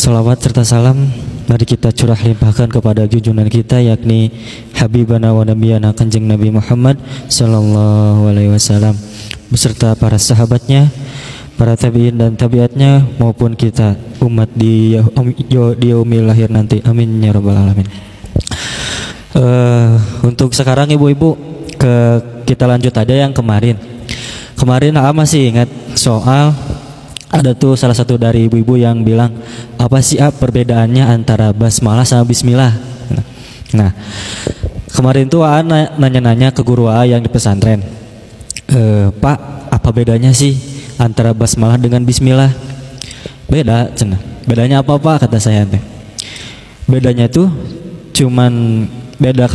Salawat serta salam mari kita curah limpahkan kepada junjungan kita, yakni Habibana wa Nabiyana Kanjeng Nabi Muhammad sallallahu alaihi wasallam beserta para sahabatnya, para tabi'in dan tabiatnya, maupun kita umat di yaumil lahir nanti. Amin ya rabbal alamin. Untuk sekarang ibu-ibu, kita lanjut aja yang kemarin. Kemarin masih ingat soal ada tuh salah satu dari ibu-ibu yang bilang, apa sih perbedaannya antara basmalah sama bismillah. Nah, kemarin tuh nanya-nanya ke guru yang di pesantren, Pak, apa bedanya sih antara basmalah dengan bismillah? Beda, cenah. Bedanya apa Pak? Kata saya teh. Bedanya tuh cuman beda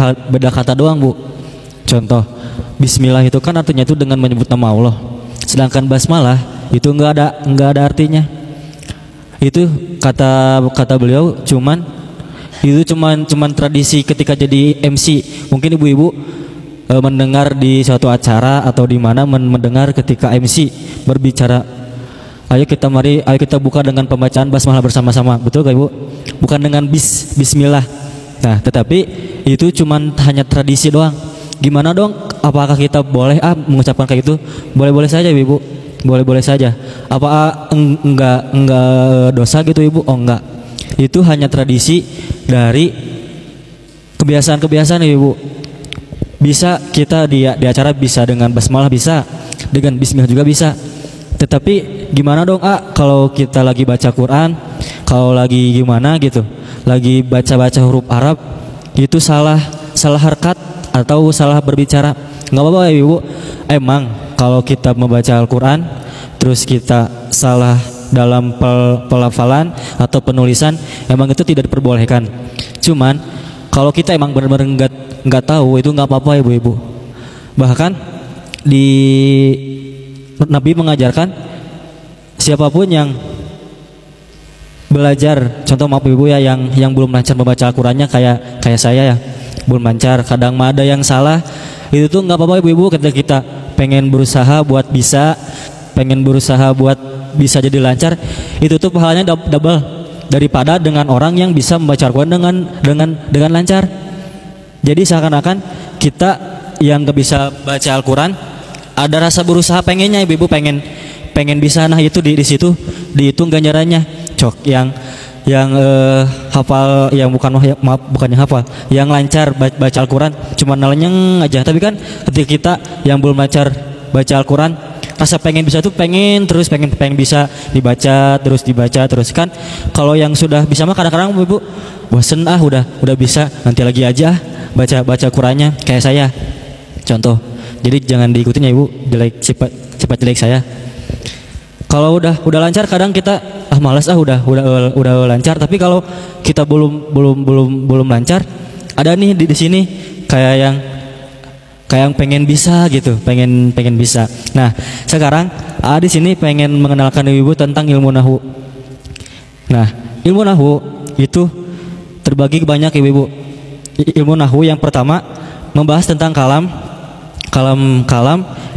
kata doang, Bu. Contoh, bismillah itu kan artinya itu dengan menyebut nama Allah. Sedangkan basmalah itu enggak ada artinya. Itu kata beliau cuman tradisi ketika jadi MC. Mungkin ibu-ibu mendengar di suatu acara atau di mana mendengar ketika MC berbicara, ayo kita buka dengan pembacaan basmalah bersama-sama. Betul gak Ibu? Bukan dengan bismillah. Nah, tetapi itu cuman hanya tradisi doang. Gimana dong? Apakah kita boleh mengucapkan kayak itu? Boleh-boleh saja Ibu. Boleh-boleh saja. Apa enggak dosa gitu Ibu? Oh enggak. Itu hanya tradisi dari kebiasaan Ibu. Bisa kita di acara bisa dengan basmalah, bisa dengan bismillah juga bisa. Tetapi gimana dong kalau kita lagi baca Quran, kalau lagi gimana gitu, lagi baca huruf Arab, itu salah harkat atau salah berbicara, nggak apa-apa ya Ibu. Emang kalau kita membaca Al-Quran terus kita salah dalam pelafalan atau penulisan, emang itu tidak diperbolehkan. Cuman kalau kita emang benar-benar nggak tahu, itu nggak apa-apa ibu-ibu. Bahkan di Nabi mengajarkan siapapun yang belajar, contoh maaf ibu ya, yang belum lancar membaca Al-Qurannya kayak saya ya, belum lancar, kadang ada yang salah, itu tuh nggak apa-apa ibu-ibu. Ketika kita pengen berusaha buat bisa jadi lancar, itu tuh pahalanya double daripada dengan orang yang bisa membaca Al-Quran dengan lancar. Jadi seakan-akan kita yang nggak bisa baca Al-Quran ada rasa berusaha pengennya ibu-ibu, pengen bisa. Nah itu di situ dihitung ganjarannya. Cok yang hafal, yang bukannya hafal, yang lancar baca Al-Quran cuma nalanyeng aja. Tapi kan ketika kita yang belum lancar baca Al-Quran, rasa pengen bisa tuh pengen bisa dibaca terus kan. Kalau yang sudah bisa mah kadang-kadang ibu bosen, udah bisa, nanti lagi aja baca Qurannya, kayak saya contoh. Jadi jangan diikutin ya ibu, sifat jelek saya. Kalau udah lancar kadang kita malas, udah lancar. Tapi kalau kita belum lancar, ada nih di sini kayak yang pengen bisa gitu, pengen bisa. Nah sekarang di sini pengen mengenalkan ibu tentang ilmu nahu. Nah ilmu nahu itu terbagi banyak ibu. Ilmu nahu yang pertama membahas tentang kalam.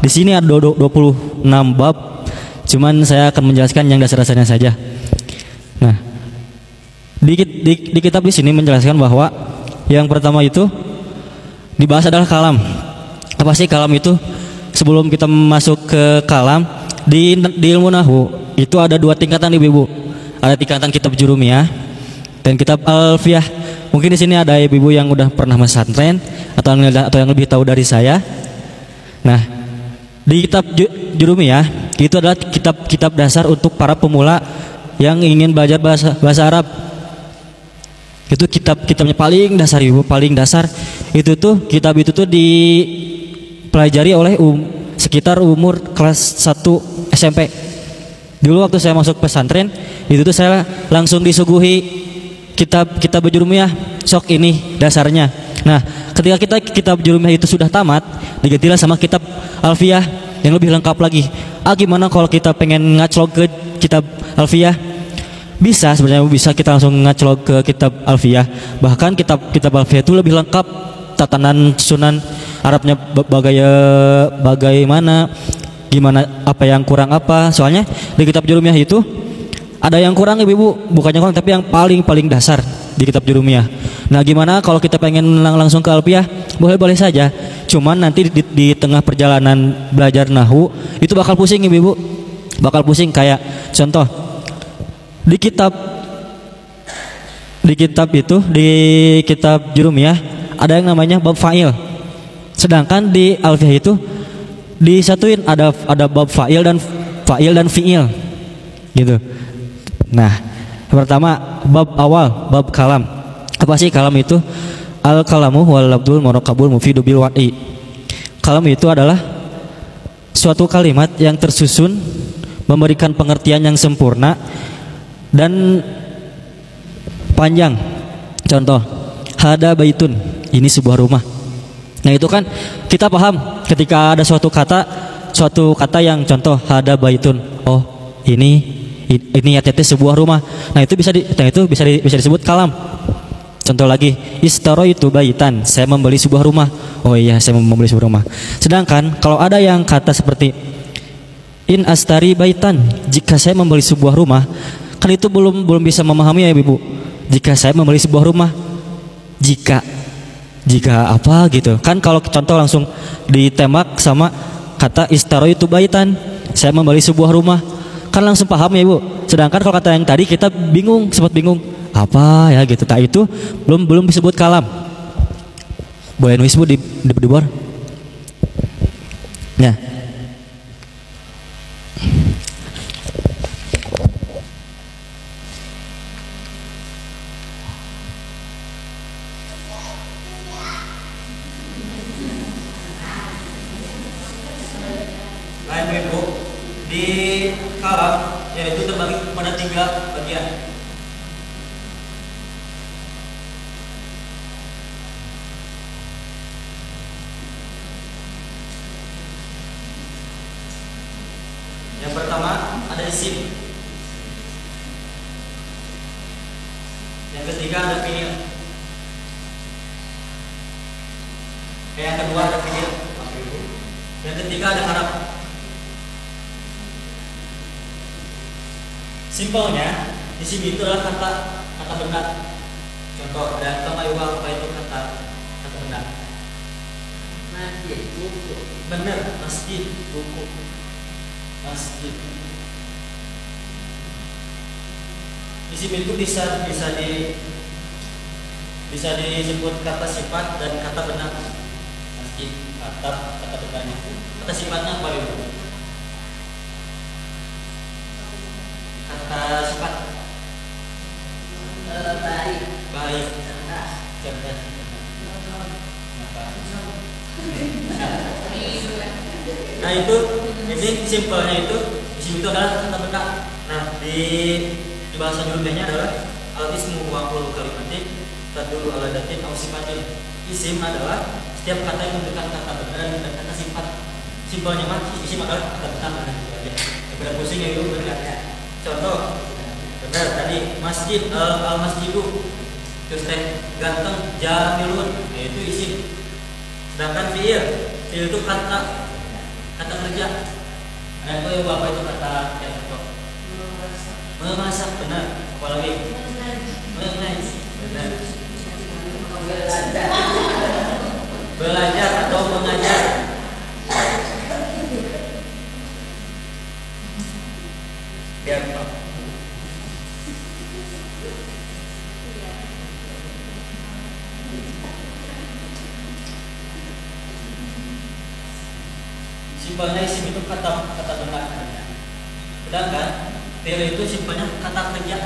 Di sini ada 26 bab. Cuman saya akan menjelaskan yang dasar-dasarnya saja. Nah, di kitab di sini menjelaskan bahwa yang pertama itu dibahas adalah kalam. Apa sih kalam itu? Sebelum kita masuk ke kalam, di ilmu nahwu itu ada 2 tingkatan ibu-ibu. Ada tingkatan kitab jurumiyah dan kitab alfiyah. Mungkin di sini ada ibu-ibu yang udah pernah pesantren atau yang lebih tahu dari saya. Nah, di kitab jurumiyah itu adalah kitab dasar untuk para pemula yang ingin belajar bahasa Arab. Itu kitabnya paling dasar ibu, paling dasar. Kitab itu tuh dipelajari oleh sekitar umur kelas 1 SMP. Dulu waktu saya masuk pesantren, itu tuh saya langsung disuguhi kitab jurumiyah, sok ini dasarnya. Nah, ketika kitab jurumiyah itu sudah tamat, digantilah sama kitab alfiyah yang lebih lengkap lagi. Gimana kalau kita pengen ngaclog ke kitab alfiyah? Bisa, sebenarnya bisa kita langsung ngaclog ke kitab alfiyah. Bahkan kitab alfiyah itu lebih lengkap, tatanan sunan Arabnya bagaimana, gimana, apa yang kurang apa. Soalnya di kitab jurumiyah itu Ada yang kurang ibu-ibu, bukannya kurang tapi yang paling dasar di kitab Jurumiyah. Nah gimana kalau kita pengen langsung ke Alfiyah? Boleh-boleh saja. Cuman nanti di tengah perjalanan belajar nahu itu bakal pusing ibu-ibu. Bakal pusing kayak contoh di kitab itu di kitab Jurumiyah ada yang namanya bab fa'il. Sedangkan di Alfiyah itu disatuin ada bab fa'il dan fi'il gitu. Nah, pertama bab awal, bab kalam. Apa sih kalam itu? Al kalamu wal labdul murakabul mufidu bil wa'i. Kalam itu adalah suatu kalimat yang tersusun memberikan pengertian yang sempurna dan panjang. Contoh, hada baitun, ini sebuah rumah. Nah, itu kan kita paham ketika ada suatu kata yang contoh hada baitun. Oh, ini sebuah rumah. Nah, itu bisa disebut kalam. Contoh lagi, istaraitu baitan, saya membeli sebuah rumah. Oh iya, saya membeli sebuah rumah. Sedangkan kalau ada yang kata seperti in astari baitan, jika saya membeli sebuah rumah, kan itu belum bisa memahami ya Ibu. Jika saya membeli sebuah rumah, jika apa gitu. Kan kalau contoh langsung ditembak sama kata istaraitu baitan, saya membeli sebuah rumah. Kan langsung paham ya Ibu. Sedangkan kalau kata yang tadi kita sempat bingung apa ya gitu. Tak itu belum disebut kalam. Boleh nulis Bu di bawah. Ya. Lain Ibu di kalam yaitu terbagi pada 3 bagian. Yang pertama ada isim, yang ketiga ada fiil, yang kedua ada fiil, yang ketiga ada harap. Simpelnya isim itu adalah kata benda. Contoh dan tamayuwa apa itu kata benda. Masjid, buku. Benar, masjid, buku. Masjid. Isim itu bisa disebut kata sifat dan kata benda. Masjid, kata bendanya. Kata sifatnya apa itu? Kata sifat baik, cerdas. Nah itu, ini simpelnya itu isim itu adalah kata benda. Nah di bahasa Jurumiyahnya adalah al-ismu wa kullu kalimatin tadullu ala datin aw sifatin. Isim adalah setiap kata yang memberikan kata benda dan kata sifat. Simpelnya mah isim adalah kata benda. Daripada pusing ya itu benar. Contoh, benar tadi masjid al-masjidu terus ganteng jamilun, yaitu isim. Sedangkan fiil itu kata kerja. Nah itu ya apa itu kata contoh? Memasak, benar. Apalagi mengaji, benar. Belajar atau mengajar. Biar apa? Simpelnya isim itu kata benda. Sedangkan fiil itu simpelnya kata kerja.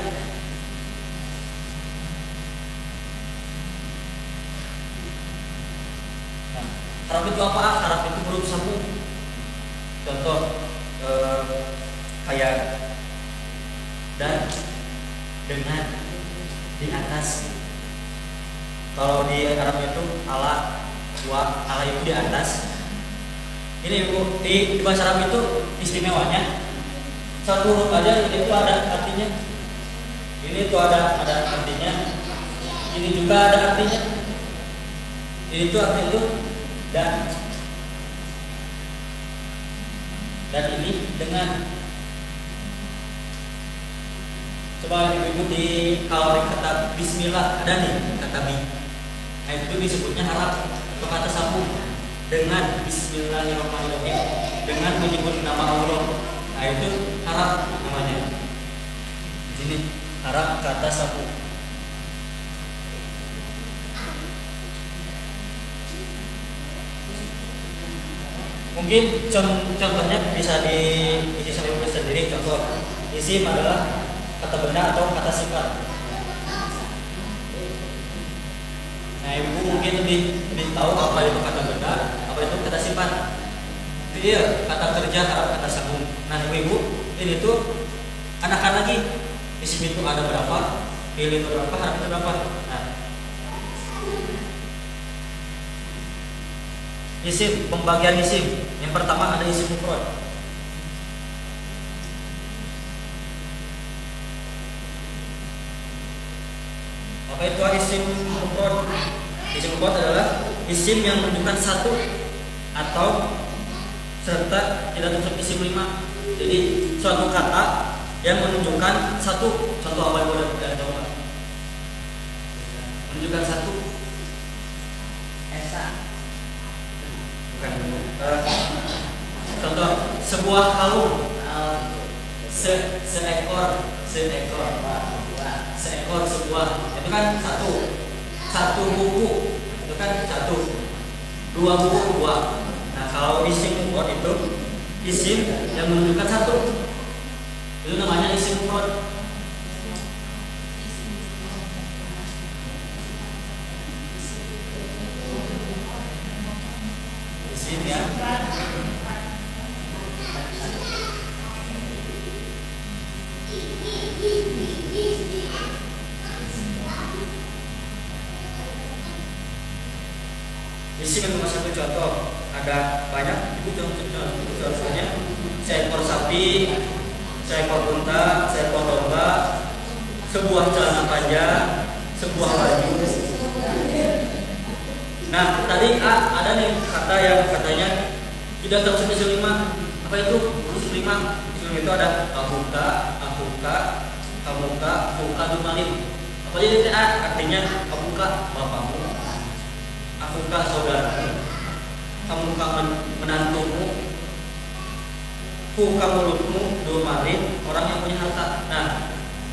Nah, harap itu apa? Harap itu huruf sambung. Contoh kayak dan, dengan, di atas. Kalau di Arab itu ala, wa, ala itu di atas. Ini Bu, di bahasa Arab itu istimewanya satu huruf aja itu ada artinya. Ini tuh ada artinya. Ini juga ada artinya. Ini tuh artinya itu dan ini dengan. Coba ibu di kalau kata Bismillah ada nih kata bi. Nah itu disebutnya harap atau kata sambung dengan Bismillahirrahmanirrahim dengan menyebut nama Allah. Nah itu harap namanya. Di sini harap kata sambung. Mungkin contohnya bisa diisi sambil sendiri. Contoh isim adalah kata benda atau kata sifat. Nah ibu mungkin lebih tahu apa itu kata benda, apa itu kata sifat. Iya, kata kerja harap kata sambung. Nah ibu ini tuh anak-anak lagi isim itu ada berapa, pilih berapa, harap berapa. Nah isim, pembagian isim. Yang pertama ada isim mufrad. Apa itu isim mufrad? Isim mufrad adalah isim yang menunjukkan satu atau serta tidak termasuk isim lima. Jadi suatu kata yang menunjukkan satu. Contoh apa yang boleh kita coba? Menunjukkan satu. Esa. Bukan. Contoh sebuah kalung. Seekor sebuah itu kan satu buku itu kan satu, dua buku dua. Nah kalau isim mufrad itu isim yang menunjukkan satu, itu namanya isim mufrad. Isim ya. Isim yang satu contoh ada banyak. Itu contohnya seekor sapi, seekor unta, seekor domba, sebuah celana panjang, sebuah baju. Nah tadi ada nih kata yang katanya tidak termasuk isim lima. Apa itu isim lima? Isim itu ada abuka, buka dumalin. Apa jadi artinya abuka bapakmu, abuka saudaramu, abuka menantumu, buka mulutmu, dumalin orang yang punya harta. Nah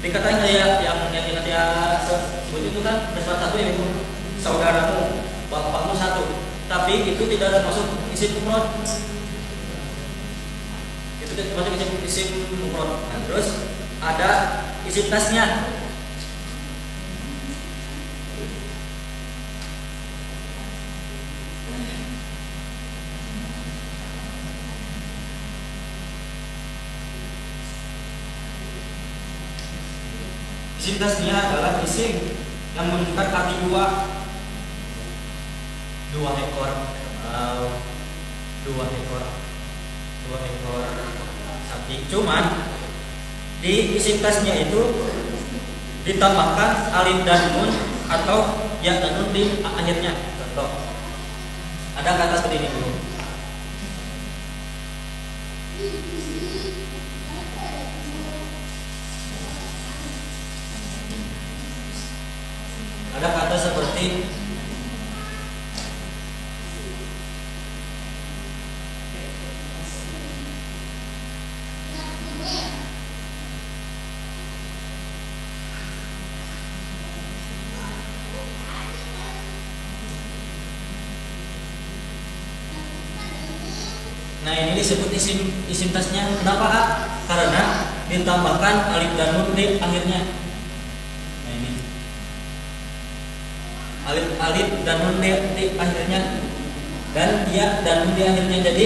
dikatain yang dia sebut itu kan ada satu yang itu saudaramu, bapakmu satu, tapi itu tidak termasuk isim mufrad. Itu tidak termasuk isim mufrad. Nah, terus ada isim tasnya. Isim tasnya adalah isim yang menunjukkan kaki dua ekor, dua ekor sapi. Cuman di isim tasnya itu ditambahkan alif dan nun atau ya dan nun di akhirnya. Contoh ada kata seperti ini dulu. Ada kata seperti nah ini disebut isim tasnya. Kenapa? Karena ditambahkan alif dan nun di akhirnya. Nah ini alif dan nun di akhirnya dan ya dan nun di akhirnya. Jadi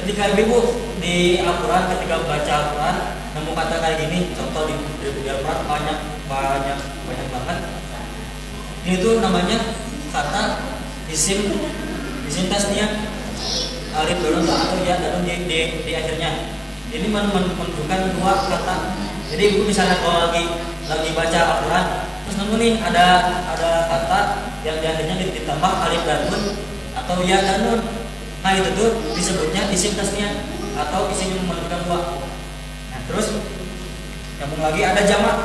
ketika ibu di Al-Quran, ketika baca Al-Quran nemu kata kayak gini, contoh di Al-Quran banyak banget. Ini tuh namanya kata isim tasnya. Alif dan nun atau ya dan nun di akhirnya. Ini menunjukkan dua kata. Jadi ibu misalnya kalau lagi baca Al-Quran terus nemu nih ada kata yang di akhirnya ditambah alif dan nun atau ya dan nun. Nah itu tuh disebutnya isim tasnya atau isim yang menunjukkan dua. Nah terus nyambung lagi ada jamak.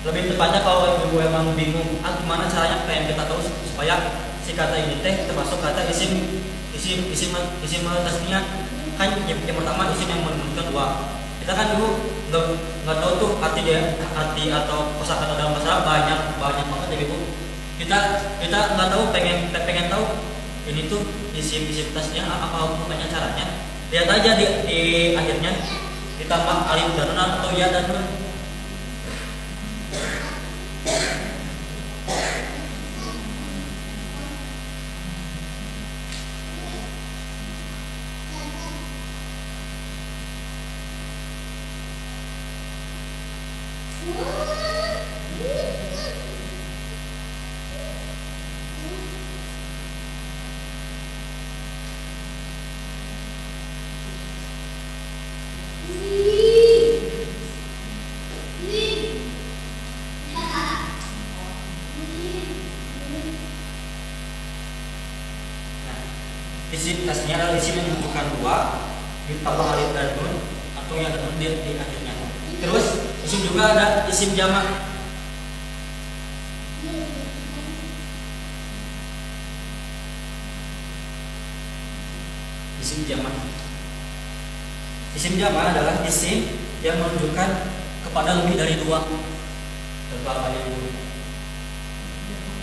Lebih tepatnya kalau ibu emang bingung gimana caranya pengen kita tahu supaya si kata ini teh termasuk kata isim tasniah. Kan yang pertama isim yang menunjukkan dua. Kita kan dulu nggak tahu tuh arti atau kosakata dalam bahasa Arab banyak banget ya ibu. Kita nggak tahu, pengen tahu ini tuh isim tasniah apa bukannya caranya. Lihat aja di akhirnya ditambah alif dan nun atau ya dan nun. Isim tasniah adalah isim yang menunjukkan dua ditambah alif dan nun atau yang nun di akhirnya. Terus isim juga ada isim jamak. Isim jamak. Isim jamak adalah isim yang menunjukkan kepada lebih dari dua. Contoh apa yang dulu?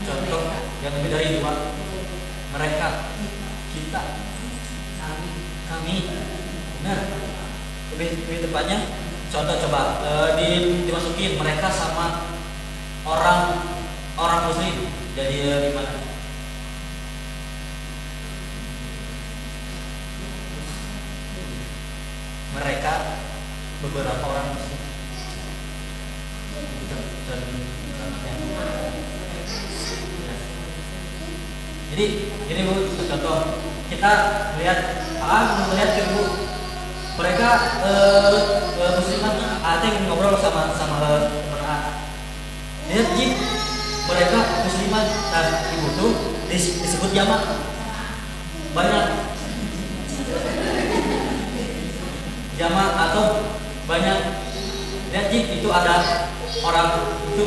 Contoh yang lebih dari dua. Mereka, kita, kami. Benar. Lebih tepatnya contoh coba dimasukin mereka sama orang muslim. Jadi gimana? Mereka beberapa orang muslim. Jadi ini Bu, contoh kita melihat melihat ke Bu, mereka musliman yang ngobrol sama teman A. Lihat Jin, mereka musliman dan ibu tuh disebut jamak banyak jamak atau banyak. Lihat Jin, itu ada orang itu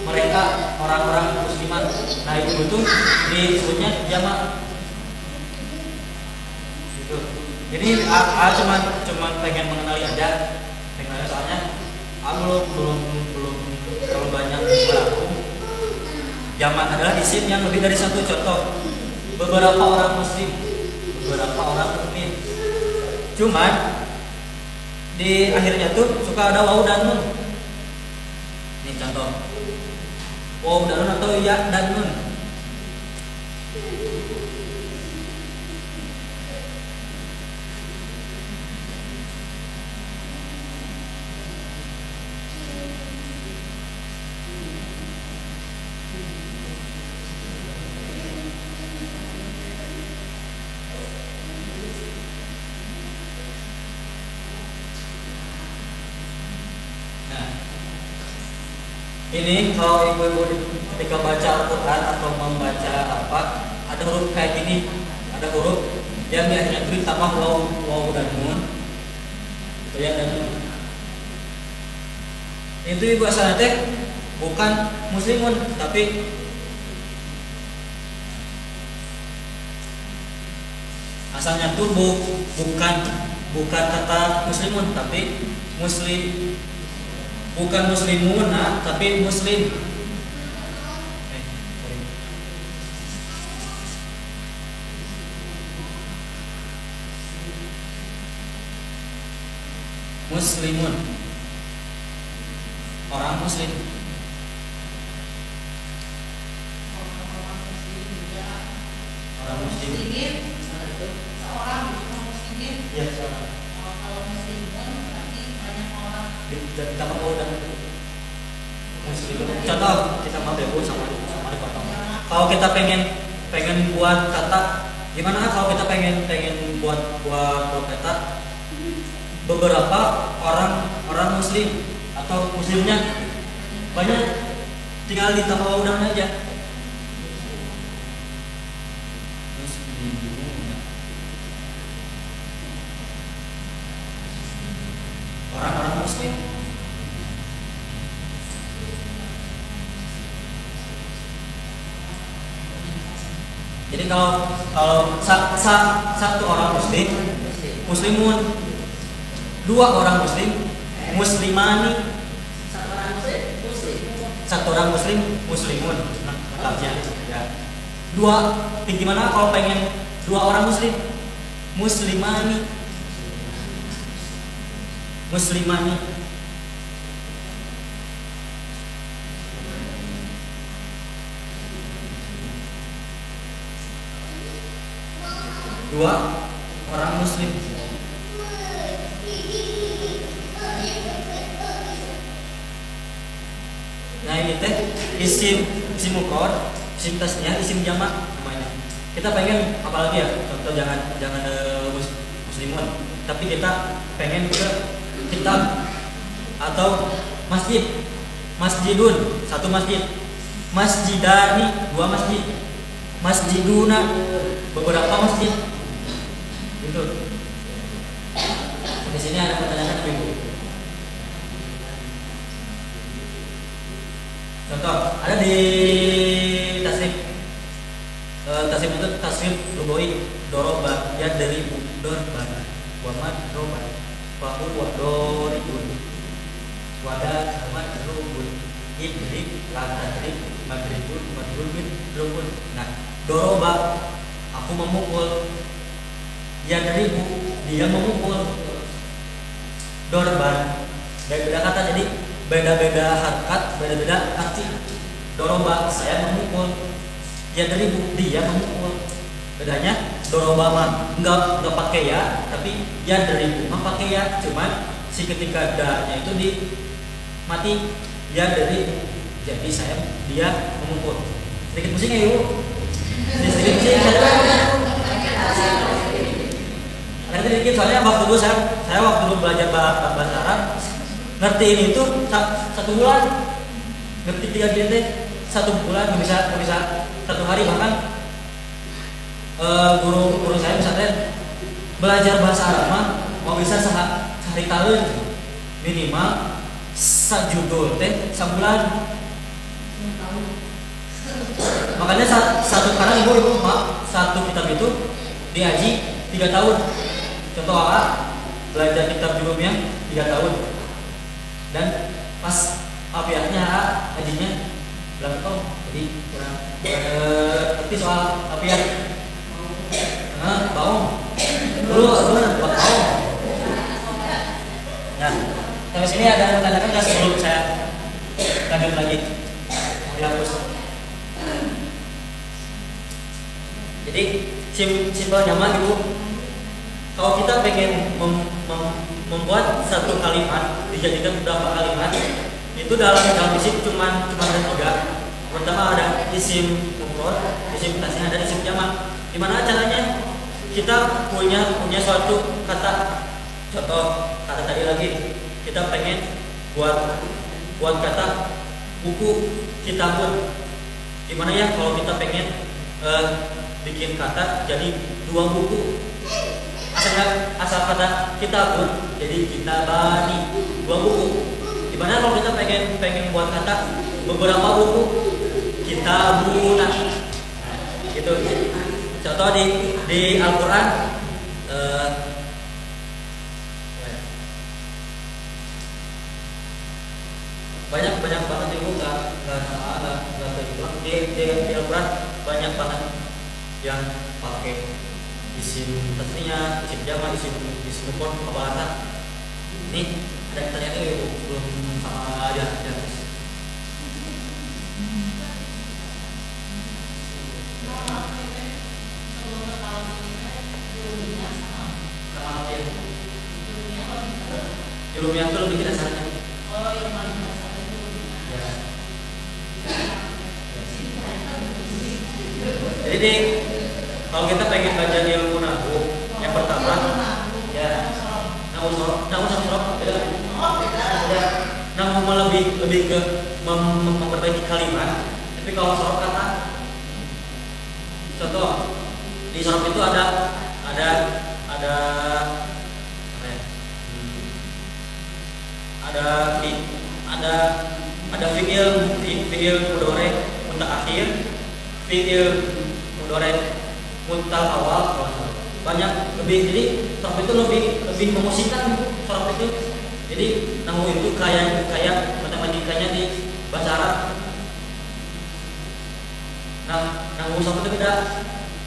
mereka orang-orang musliman. Nah itu tuh disebutnya jamak. Gitu. Jadi cuman pengen mengenali aja, soalnya belum terlalu banyak berlaku. Jamak adalah isim yang lebih dari satu. Contoh beberapa orang muslim, beberapa orang mukmin. Cuman di akhirnya tuh suka ada waw dan nun. Ini contoh waw dan nun atau ya dan nun. Ini kalau ibu-ibu ketika baca Al-Quran atau membaca apa, ada huruf kayak gini, ada huruf yang biasanya itu ditambah waw dan nun, ya dan nun. Itu ibu asalnya teh bukan muslimun, tapi asalnya tuh bukan kata muslimun, tapi muslim. Bukan muslimuna tapi muslim. Muslimun, orang muslim. Orang muslim. Seorang muslimin. Ya, seorang. Kalau muslimun berarti banyak orang. Ditambah waw dan muslim. Contoh kita mau bebas sama dipotong. Kalau kita pengen buat kata gimana? Kalau kita pengen buat kata beberapa orang muslim atau muslimnya banyak, tinggal ditambah waw dan aja. Orang-orang muslim. Jadi kalau satu orang muslim, muslimun, dua orang muslim, muslimani, satu orang muslim, muslimun. Nah, ya. Dua, gimana kalau pengen dua orang muslim, muslimani, muslimani. Dua orang muslim. Nah ini teh isim mufrad, isim tasnya, isim jamak namanya. Kita pengen apalagi ya? Contoh jangan muslimun, tapi kita pengen ke kitab atau masjid. Masjidun, satu masjid. Masjidani, dua masjid. Masjiduna, beberapa masjid. Gitu. Di sini ada pertanyaan Ibu. Contoh, ada di tasrif. Tasrif itu tasrif lugawi, doroba, ya dari dorba, wamat roba, wahu wadoribun, wada sama rubun, idrik, latadrik, madribun, madrubin, rubun. Nah, doroba, aku memukul. Ya dari dia memukul. Dorban, beda kata, jadi beda-beda harkat, beda-beda arti. Doroba, saya memukul. Ya dari dia memukul. Bedanya doroba mah enggak pakai ya, tapi ya dari mah pakai ya. Cuman si ketika da-nya itu di mati ya dari. Jadi dia memukul. Sedikit pusing ya Ibu. Sedikit pusing. Nanti dikit soalnya waktu dulu saya waktu dulu belajar bahasa Arab ngerti ini tuh 1 bulan, ngerti 3 GT 1 bulan, nggak bisa 1 hari. Bahkan guru saya misalnya belajar bahasa Arab mah mau bisa sehari kali minimal sajudul teh sebulan. Makanya satu karang ibu mak satu kitab itu diaji 3 tahun. Contoh apa? Belajar kitab jurumnya 3 tahun. Dan pas apiatnya ajinya bilang oh jadi kurang ngerti soal apiat. Baung. Dulu buat baung. Nah, sampai sini ada pertanyaan nggak sebelum saya lanjut lagi? Dihapus. Jadi simpel nyaman Ibu. Kalau kita pengen membuat satu kalimat dijadikan beberapa kalimat, itu dalam isim cuma ada 3. Pertama ada isim mufrad, isim tasnya, ada isim jamak. Gimana caranya? Kita punya suatu kata. Contoh kata tadi lagi, kita pengen buat kata buku, kitabun. Gimana ya kalau kita pengen bikin kata jadi 2 buku? Asal kata kitabun jadi kitabani, 2 buku. Gimana kalau kita pengen buat kata beberapa buku? Kitabuna. Gitu. Contoh di Al-Qur'an banyak banget Ibu nggak di Al-Quran banyak banget yang pakai isim tasniah, isim jamak, isim mufrad, kebalasan. Ini ada pertanyaan Ibu belum sama aja. Ilmiah itu lebih dasarnya. Jadi kalau kita pengen belajar ilmu nahwu, yang pertama ya nahwu sorf beda. Nahwu lebih ke memperbaiki kalimat, tapi kalau sorf kata, contoh di sorf itu ada fiil mudhari mutaakhir, fiil mudhari mutal awal banyak lebih, jadi sorab itu lebih memusikkan sorab itu. Jadi nahu itu kayak matematikanya di bahasa Arab. Nah, nahu sorab itu beda.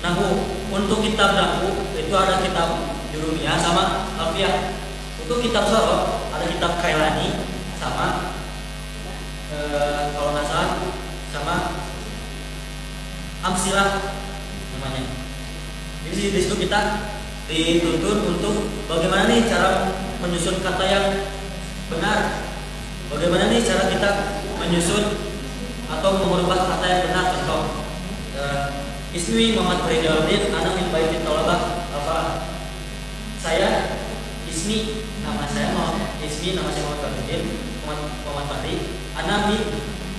Nahu untuk kitab nahu itu ada kitab Jurumiyah sama Alfiyah. Untuk kitab sorab ada kitab Kailani sama kalau nggak salah sama Amsilah namanya. Jadi di situ kita dituntun untuk bagaimana nih cara menyusun kata yang benar, bagaimana nih cara kita menyusun atau merubah kata yang benar. Contoh, Ismi Muhammad Faridauddin, ana min baitit thalabah al-falah. Saya Ismi, nama saya Muhammad Faridauddin, Muhammad Fahri. Ana min,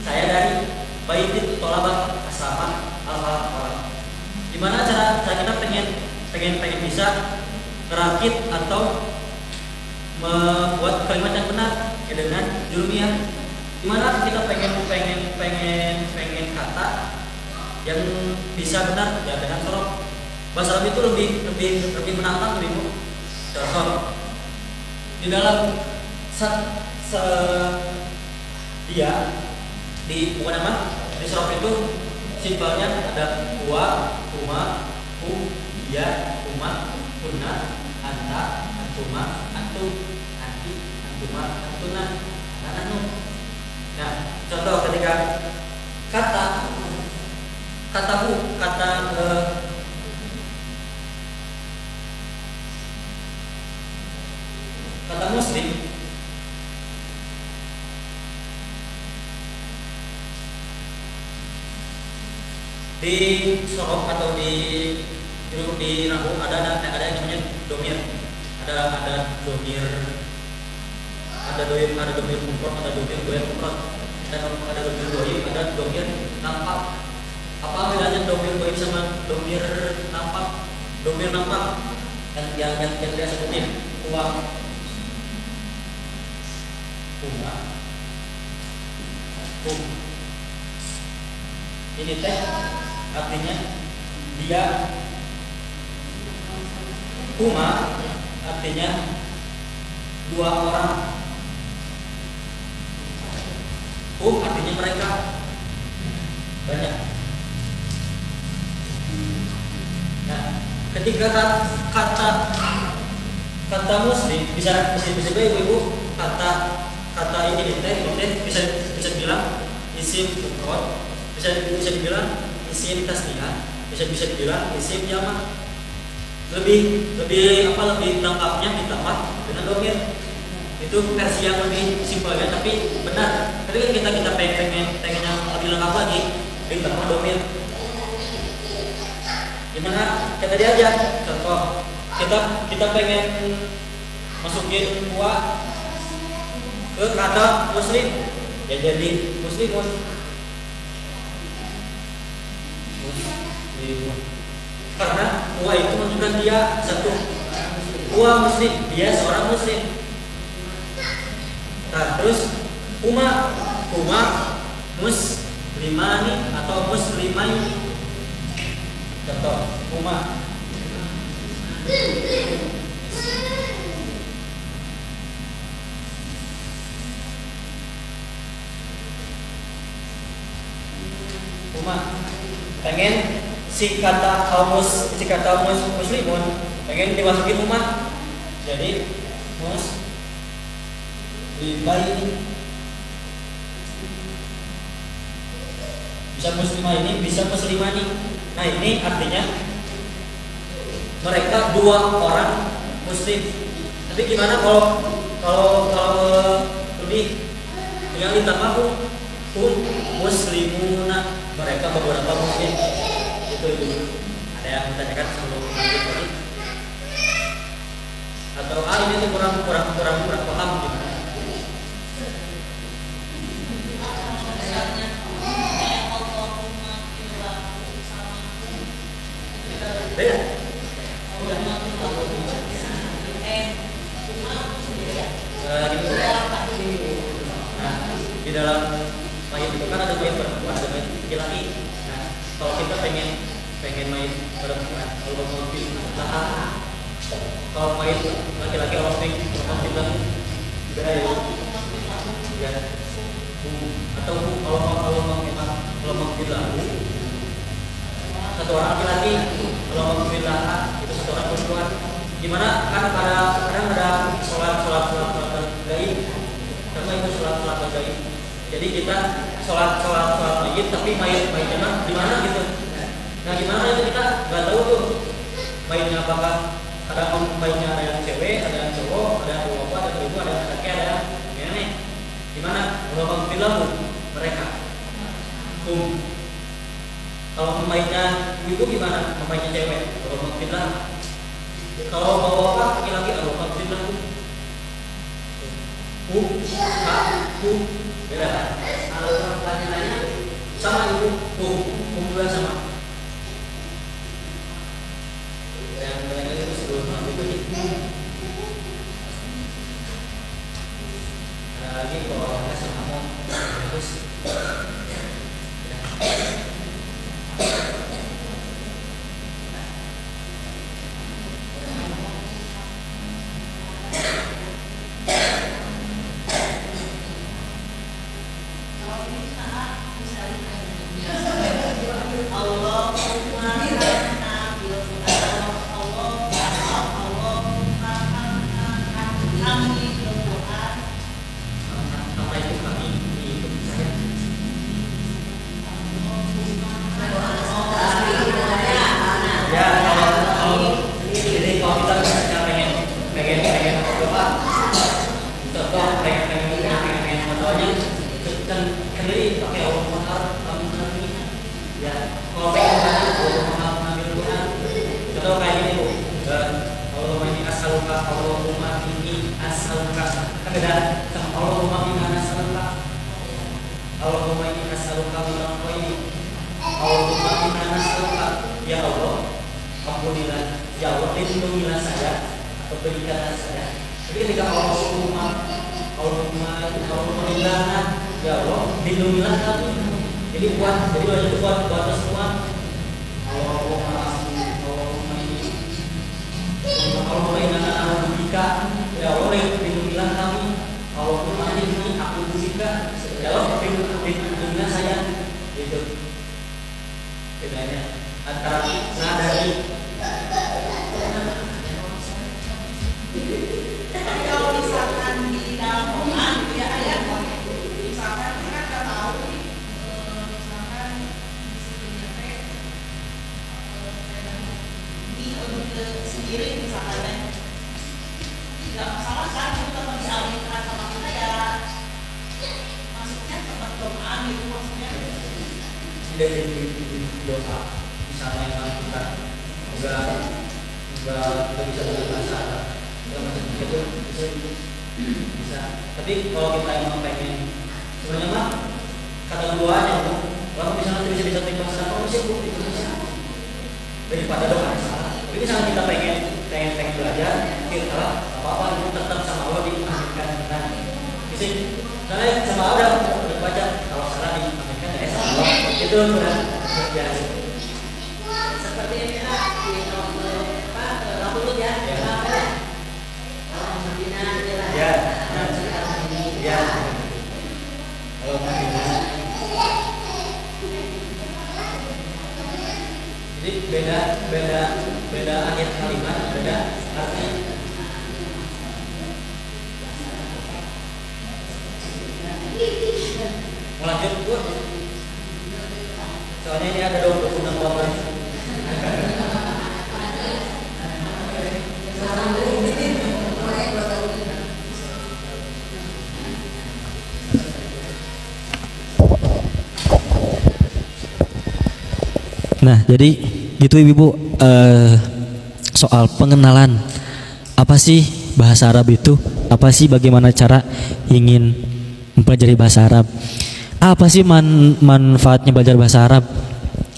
saya dari baitit thalabah asrama al-falah. Gimana cara kita pengen bisa merakit atau membuat kalimat yang benar ya dengan Jurumiyah. Gimana kita pengen kata yang bisa benar ya dengan sorab. Bahasa Arab itu lebih menantang, lebih sorab. Di dalam dia di bukan apa di sorab itu simpelnya ada huwa, huma, hu, ya, huma, hunna, anta, antuma, antum, anti, antuma, antuna, dan anu. Nah, contoh ketika kata muslim di sorab atau di nahu ada yang namanya domir. Ada domir mufrad, ada domir ghair mufrad, ada domir ghaib, ada domir nampak. Apa bedanya domir ghaib sama domir nampak? Domir nampak yang dia sebutin uang, bunga, ini teh artinya dia. Huma artinya dua orang. Artinya mereka banyak. Nah, ketika kata muslim bisa ibu kata ini bisa dibilang isim mufrad, bisa dibilang isim tasniyah, bisa dibilang isim jamak. Lebih lengkapnya ditambah dengan domir. Itu versi yang lebih simpelnya tapi benar. Tapi kan kita pengen yang lebih lengkap lagi ditambah domir. Gimana? Kita diajak. Contoh, kita pengen masukin huwa ke kata muslim, ya jadi muslimun. Karena huwa itu menunjukkan dia satu. Huwa muslim, dia seorang muslim. Nah, terus huma muslimani atau muslimaini. Contoh, huma pengen si kata muslimun pengen dimasukin umat, jadi muslimaini. Bisa muslimah ini, bisa muslimani. Nah, ini artinya mereka dua orang muslim. Tapi gimana kalau lebih yang ditambah muslimuna, mereka beberapa muslim. Itu ada yang menanyakan sebelum lanjut lagi, atau ini tuh kurang paham gimana? Beda. Nah, di dalam mayat itu kan ada mayat perempuan, ada mayat laki-laki. Nah, kalau kita pengen pengen main perempuan, kalau mau lah, kalau main laki-laki orang bilang beda ya, atau kalau mau bilang satu orang laki-laki, kalau mau bilang itu satu orang perempuan. Gimana kan kadang ada sholat gaib, karena itu sholat gaib. Jadi kita sholat gaib tapi main gimana gitu. Nah gimana itu kita nggak tahu tuh mainnya apakah kadang mainnya ada yang cewek, ada yang cowok, ada yang bapak, ada yang ibu, ada yang laki, ada yang nenek. Gimana kalau bilang mereka? Kalau pemainnya itu gimana? Pemainnya cewek. Kalau bilang kalau bapak laki-laki kalau bilang beda kan? Kalau laki-laki sama ibu, juga sama. Yang itu sebelumnya itu lagi kalau nggak sama mau terus ya Allah, ampunilah, ya Allah, lindungilah saya atau berikanlah saya. Jadi ketika Allah meninggalkan, ya Allah, lindungilah kami. Jadi wajib buat batas semua. Allahumma inna na'udzubika, ya Allah, lindungilah kami. Allahumma inni a'udzubika, ya Allah, lindungilah saya. Itu bedanya antara dari kalau misalkan di dalam Quran ya ayat misalkan kita nggak tahu misalkan di sendiri misalkan nggak masalah kan itu tetap dialihkan sama kita ya maksudnya tetap doa gitu maksudnya dari doa misalnya yang kita nggak bisa berbahasa itu bisa. Tapi kalau kita emang pengen sebenarnya mah kata keduanya tuh kalau misalnya bisa bahasa Indonesia itu bisa daripada doa salah. Tapi misalnya kita pengen belajar kita apa itu tetap sama Allah diaminkan kan. Bisa karena sama Allah udah baca kalau salah diaminkan ya sama Allah itu udah biasa. Seperti ini di nomor ya. Ya. Ya. Kalau jadi beda ayat kalimat, beda arti. Mau lanjut Bu? Soalnya ini ada 20 potongan. Nah, jadi gitu Ibu, soal pengenalan apa sih bahasa Arab itu? Apa sih bagaimana cara ingin mempelajari bahasa Arab? Apa sih manfaatnya belajar bahasa Arab?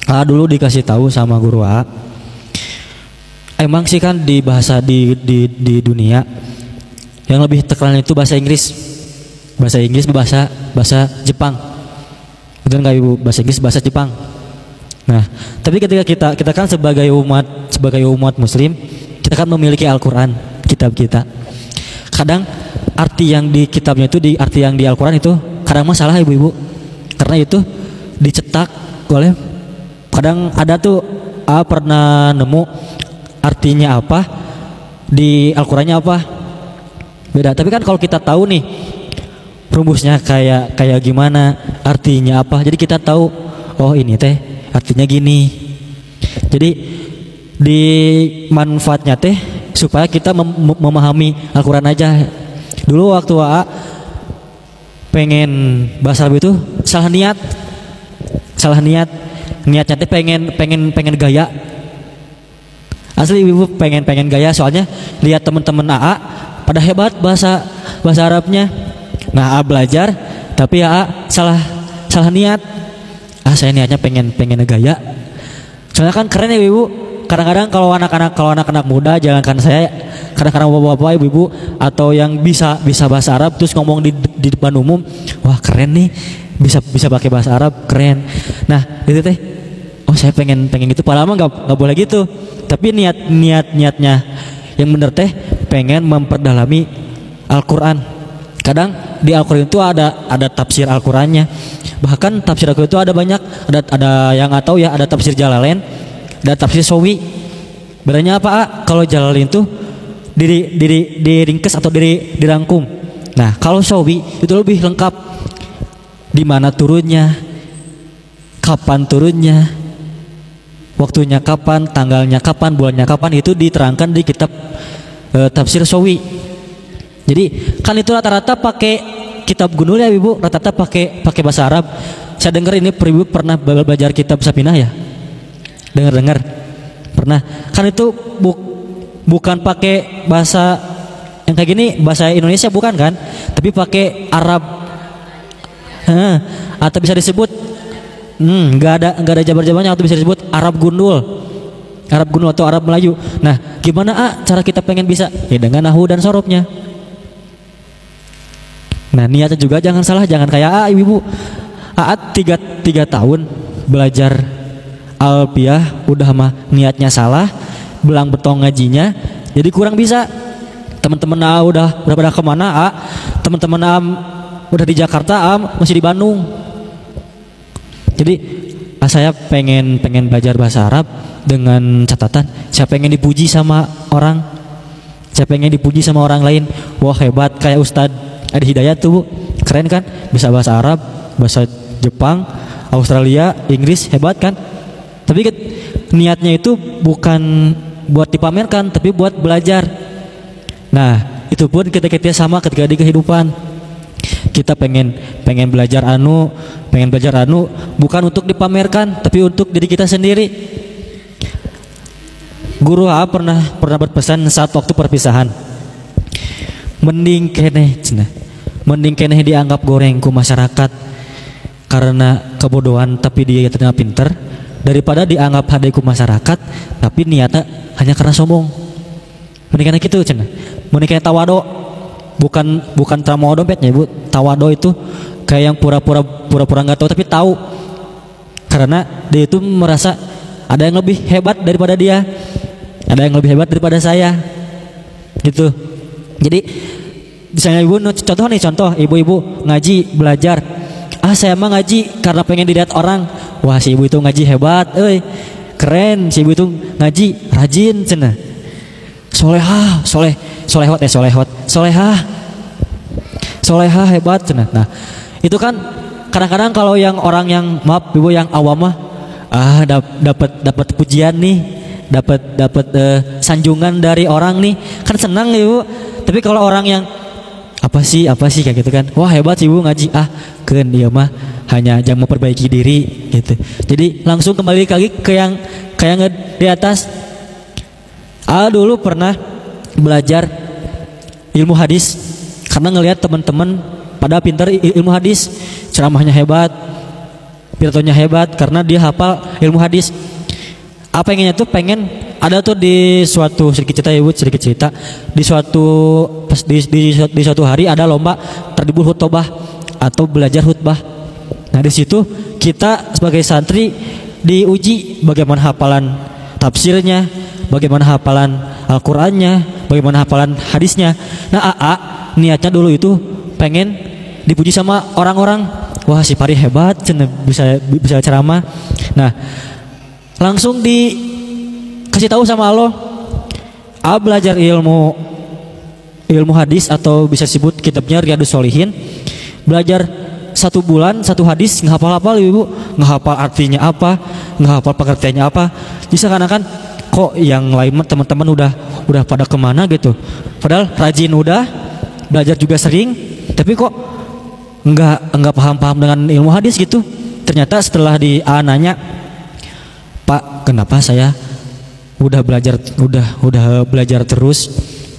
Dulu dikasih tahu sama guru A. Emang sih kan di bahasa di dunia yang lebih terkenal itu bahasa Inggris. Bahasa Inggris bahasa Jepang. Betul nggak Ibu? Bahasa Inggris bahasa Jepang. Nah, tapi ketika kita kan sebagai umat muslim, kita kan memiliki Al-Qur'an, kitab kita. Kadang arti yang di kitabnya itu arti yang di Al-Qur'an itu kadang masalah ibu-ibu. Karena itu dicetak oleh, kadang ada tuh pernah nemu artinya apa di Al-Qur'annya apa beda. Tapi kan kalau kita tahu nih rumusnya kayak gimana, artinya apa, jadi kita tahu oh ini teh artinya gini. Jadi di manfaatnya teh supaya kita memahami Al-Qur'an aja. Dulu waktu pengen bahasa Arab itu salah niat niatnya teh pengen gaya. Asli ibu pengen gaya, soalnya lihat teman-teman AA pada hebat bahasa Arabnya. Nah, belajar tapi salah niat. Saya niatnya pengen gaya. Soalnya kan keren ya ibu. Kadang-kadang kalau anak-anak muda, jangankan saya, kadang-kadang bapak-bapak, ibu-ibu atau yang bisa bahasa Arab terus ngomong di depan umum, wah keren nih, bisa pakai bahasa Arab, keren. Nah, itu teh, oh saya pengen gitu. Padahal mah nggak boleh gitu. Tapi niatnya yang bener teh pengen memperdalami Al-Qur'an. Kadang di Al-Qur'an itu ada tafsir Al-Qur'annya. Bahkan tafsir Al-Qur'an itu ada banyak, ada yang nggak tahu ya, ada tafsir Jalalain, ada tafsir Sawi. Bedanya apa? Kalau Jalalain itu diringkes atau dirangkum. Nah, kalau Sawi itu lebih lengkap. Di mana turunnya, kapan turunnya, waktunya kapan, tanggalnya kapan, bulannya kapan, itu diterangkan di kitab tafsir Sawi. Jadi kan itu rata-rata pakai kitab Gundul ya ibu, rata-rata pakai bahasa Arab. Saya dengar ini ibu pernah belajar kitab Sapinah ya, dengar pernah. Kan itu bukan pakai bahasa yang kayak gini, bahasa Indonesia bukan kan, tapi pakai Arab. Atau bisa disebut nggak ada jabar-jabarnya, atau bisa disebut Arab Gundul atau Arab Melayu. Nah, gimana cara kita pengen bisa? Ya dengan nahwu dan sorobnya. Nah, niatnya juga jangan salah, jangan kayak ibu-ibu. tiga tahun belajar Alfiah udah mah niatnya salah, belang betong ngajinya, jadi kurang bisa. Teman-teman udah pada kemana? Teman-teman udah di Jakarta, masih di Bandung. Jadi saya pengen belajar bahasa Arab dengan catatan saya pengen dipuji sama orang, saya pengen dipuji sama orang lain. Wah hebat, kayak Ustadz Adi Hidayat tuh, keren kan, bisa bahasa Arab, bahasa Jepang, Australia, Inggris, hebat kan. Tapi niatnya itu bukan buat dipamerkan, tapi buat belajar. Nah, itu pun kita sama ketika di kehidupan. Kita pengen belajar bukan untuk dipamerkan, tapi untuk diri kita sendiri. Guru pernah berpesan saat waktu perpisahan, mending keneh dianggap goreng ku masyarakat karena kebodohan tapi dia ternyata pinter, daripada dianggap hadai ku masyarakat tapi niatnya hanya karena sombong. Mending gitu cenah. Mending tawado, bukan tramo dompetnya ibu. Tawado itu kayak yang pura-pura nggak tahu tapi tahu, karena dia itu merasa ada yang lebih hebat daripada dia, ada yang lebih hebat daripada saya gitu. Jadi misalnya contoh ibu-ibu ngaji belajar, saya emang ngaji karena pengen dilihat orang, wah si ibu itu ngaji hebat, keren, si ibu itu ngaji rajin cenah, solehah hebat cenah. Nah itu kan kadang-kadang kalau yang orang yang maaf ibu yang awam mah dapat pujian nih, dapat sanjungan dari orang nih, kan senang ibu. Tapi kalau orang yang apa sih kayak gitu kan, wah hebat sih ibu ngaji, kan dia mah hanya jangan memperbaiki diri gitu. Jadi langsung kembali lagi ke yang di atas. Dulu pernah belajar ilmu hadis karena ngelihat teman-teman pada pintar ilmu hadis, ceramahnya hebat, piratonya hebat, karena dia hafal ilmu hadis. Pengennya tuh pengen ada tuh di suatu sedikit cerita di suatu hari ada lomba terdibul khutbah atau belajar khutbah. Nah di situ kita sebagai santri diuji bagaimana hafalan tafsirnya, bagaimana hafalan Al-Qur'annya, bagaimana hafalan hadisnya. Nah, AA niatnya dulu itu pengen dipuji sama orang-orang. Wah, si Pari hebat, bisa ceramah. Nah, langsung dikasih tahu sama Allah, belajar ilmu hadis atau bisa disebut kitabnya Riyadhus Shalihin, belajar 1 bulan 1 hadis, nggak hafal-hafal ibu, nggak hafal artinya apa, nggak hafal pengertiannya apa. Jadi seakan-akan kok yang lain teman-teman udah pada kemana gitu. Padahal rajin udah, belajar juga sering, tapi kok nggak paham-paham dengan ilmu hadis gitu. Ternyata setelah nanya, Pak, kenapa saya udah belajar terus,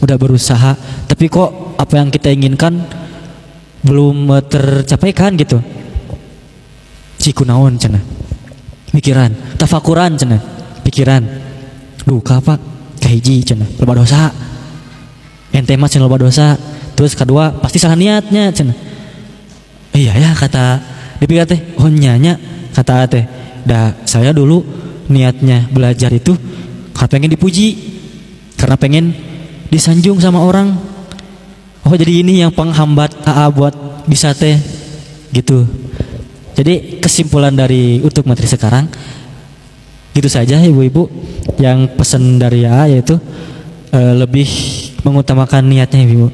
udah berusaha, tapi kok apa yang kita inginkan belum tercapai kan gitu. Cikunaon cenah, pikiran, tafakuran cenah, pikiran. Duka Pak, kahiji cenah, loba dosa. Ente mah cenah loba dosa. Terus kedua, pasti salah niatnya cenah. Iya ya kata dipikir teh, oh nyanya kata teh. Dah saya dulu niatnya belajar itu karena pengen dipuji, karena pengen disanjung sama orang. Oh jadi ini yang penghambat AA buat bisa teh gitu. Jadi kesimpulan dari untuk materi sekarang gitu saja ibu-ibu. Yang pesan dari AA yaitu lebih mengutamakan niatnya ibu.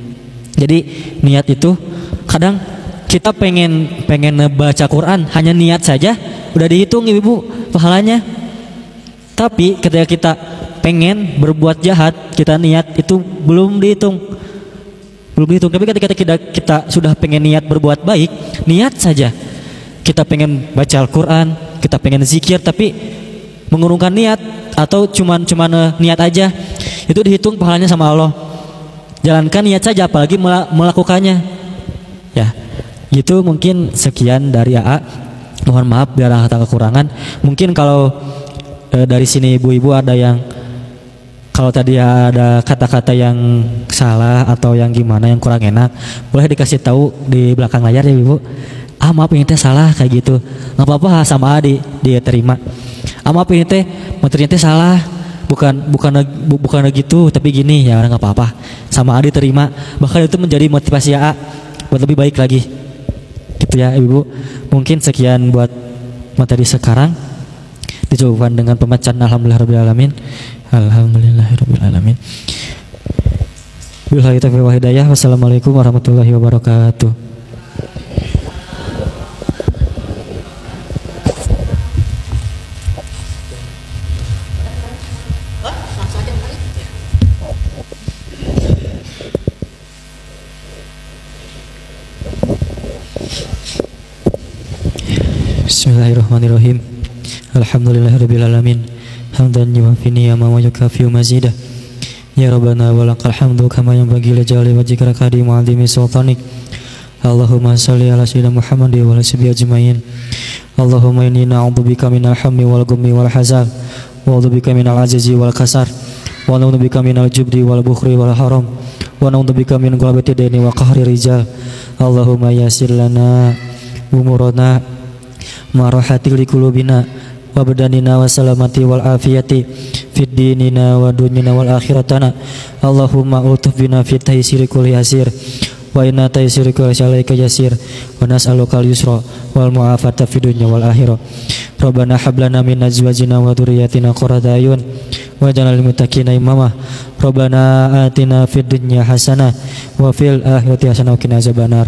Jadi niat itu kadang kita pengen baca Quran hanya niat saja udah dihitung ibu pahalanya. Tapi ketika kita pengen berbuat jahat, kita niat itu belum dihitung. Tapi ketika kita sudah pengen niat berbuat baik, niat saja. Kita pengen baca Al-Quran, kita pengen zikir, tapi mengurungkan niat atau cuman niat aja, itu dihitung pahalanya sama Allah. Jalankan niat saja, apalagi melakukannya. Ya, gitu mungkin sekian dari AA. Mohon maaf bila ada kekurangan. Mungkin kalau dari sini ibu-ibu ada yang, kalau tadi ada kata-kata yang salah atau yang gimana yang kurang enak, boleh dikasih tahu di belakang layar ya ibu. Maaf ini teh salah kayak gitu, nggak apa-apa, sama dia terima. Maaf ini teh materinya teh salah, bukan gitu, tapi gini ya nggak apa-apa, sama diterima. Bahkan itu menjadi motivasi buat lebih baik lagi. Gitu ya ibu. Mungkin sekian buat materi sekarang. Dijawabkan dengan pembacaan alhamdulillahirobbilalamin. Alhamdulillahirobbilalamin. Billahi taufiq wal hidayah. Wassalamualaikum warahmatullahi wabarakatuh. Bismillahirrahmanirrahim. Alhamdulillahirobbilalamin. Hamdan yuwafi ni'ama wa yukafi mazidah. Ya Rabbana walakal hamdu kama yanbaghi li jalali wajhika al-karim wa 'azimi sultanik. Allahumma shalli ala sayyidina Muhammad wa ala sahbihi ajmain. Allahumma inni na'udzubika minal hammi wal ghammi wal hazan, wa a'udzubika minal ajzi wal kasar, wa a'udzubika minal jubni wal bukhli wal haram, wa a'udzubika min ghalabati daini wa qahri rijal. Allahumma yassir lana umurana marahatil qulubina wa badanina wa salamati wal afiyati fid dinina wa dunyina wal akhiratana. Allahumma ultuf bina fit taysiri kulli yasir wa inna taysiri kulli syalaika yasir wa nas'aluka al-yusra wal mu'afata fid dunya wal akhirah. Rabbana hab lana min azwajina wa dhurriyyatina qurrata a'yun waj'alna lil muttaqina imama. Rabbana atina fid dunya hasanah wa fil akhirati hasanah wa qina azabannar.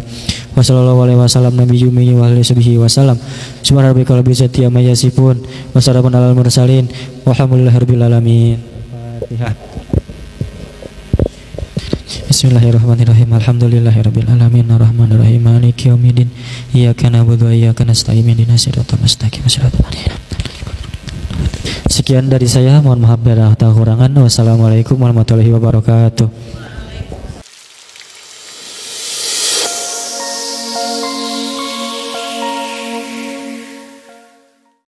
Wa sallallahu alaihi wasallam nabiyyu wa alihi wasallam. Subhana rabbika rabbil izzati amma yasifun wa salamun alal mursalin walhamdulillahi rabbil alamin. Fatihah. Bismillahirrahmanirrahim. Alhamdulillahirabbil alamin arrahmanir rahim maliki yaumiddin. Iyyaka na'budu wa iyyaka nasta'in ihdinas siratal mustaqim siratal ladzina. Sekian dari saya, mohon maaf bila ada kekurangan. Wassalamualaikum warahmatullahi wabarakatuh.